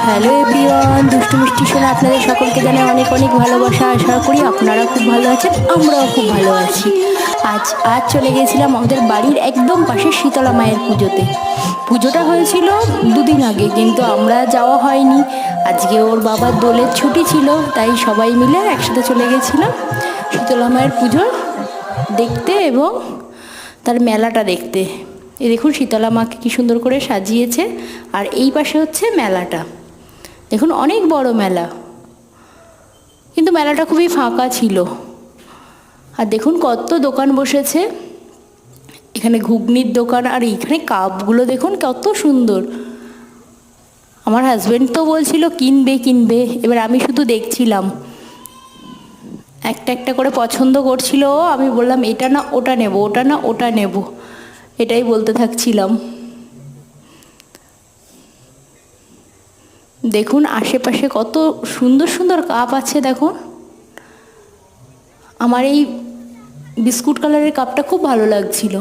Hello everyone, দুষ্টু মিষ্টি শোনা আপনাদের সকলকে জানাই অনেক অনেক ভালোবাসা। আশা করি আপনারা খুব ভালো আছেন, আমরাও খুব ভালো আছি। আজ চলে গেছিলাম আমাদের বাড়ির একদম পাশে শীতলা মায়ের পুজোতে। পুজোটা হয়েছিল দুদিন আগে, কিন্তু আমরা যাওয়া হয়নি। আজকে ওর বাবার দোলের ছুটি ছিল, তাই সবাই মিলে একসাথে চলে গেছিলাম শীতলা মায়ের পুজো দেখতে এবং তার মেলাটা দেখতে। এই দেখুন শীতলা মাকে কী সুন্দর করে সাজিয়েছে, আর এই পাশে হচ্ছে মেলাটা। দেখুন অনেক বড় মেলা, কিন্তু মেলাটা খুবই ফাঁকা ছিল। আর দেখুন কত দোকান বসেছে, এখানে ঘুগনির দোকান, আর এইখানে কাপগুলো দেখুন কত সুন্দর। আমার হাজব্যান্ড তো বলছিল কিনবে কিনবে, এবার আমি শুধু দেখছিলাম, একটা একটা করে পছন্দ করছিল। আমি বললাম এটা না ওটা নেব, ওটা না ওটা নেব, এটাই বলতে থাকছিলাম। দেখুন আশেপাশে কত সুন্দর সুন্দর কাপ আছে। দেখুন আমার এই বিস্কুট কালারের কাপটা খুব ভালো লাগছিল।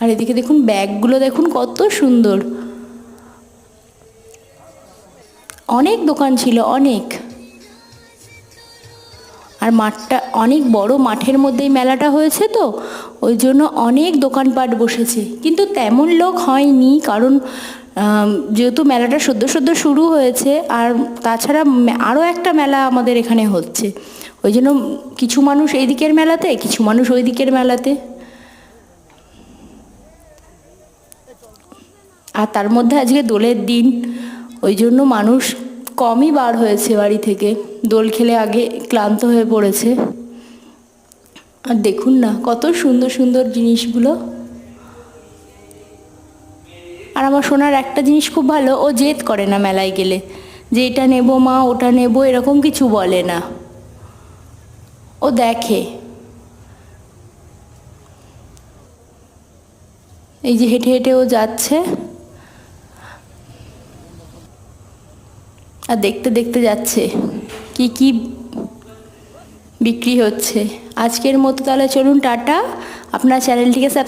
আর এদিকে দেখুন ব্যাগগুলো দেখুন কত সুন্দর। অনেক দোকান ছিল, অনেক। আর মাঠটা অনেক বড়, মাঠের মধ্যেই মেলাটা হয়েছে, তো ওই জন্য অনেক দোকানপাট বসেছে, কিন্তু তেমন লোক হয়নি, কারণ যেহেতু মেলাটা সদ্য সদ্য শুরু হয়েছে, আর তাছাড়া আরও একটা মেলা আমাদের এখানে হচ্ছে, ওই জন্য কিছু মানুষ এই দিকের মেলাতে, কিছু মানুষ ওই দিকের মেলাতে। আর তার মধ্যে আজকে দোলের দিন, ওই জন্য মানুষ কমই বার হয়েছে বাড়ি থেকে। দোল খেলে আগে ক্লান্ত হয়ে পড়েছে। আর দেখুন না কত সুন্দর সুন্দর জিনিসগুলো। আর আমার সোনার একটা জিনিস খুব ভালো, ও জেদ করে না মেলায় গেলে, যে এটা নেবো মা ওটা নেবো, এরকম কিছু বলে না। ও দেখে, এই যে হেঁটে হেঁটে ও যাচ্ছে, আর দেখতে দেখতে যাচ্ছে কি কি বিক্রি হচ্ছে। আজকের মতো তাহলে চলুন টাটা। আপনার চ্যানেলটিকে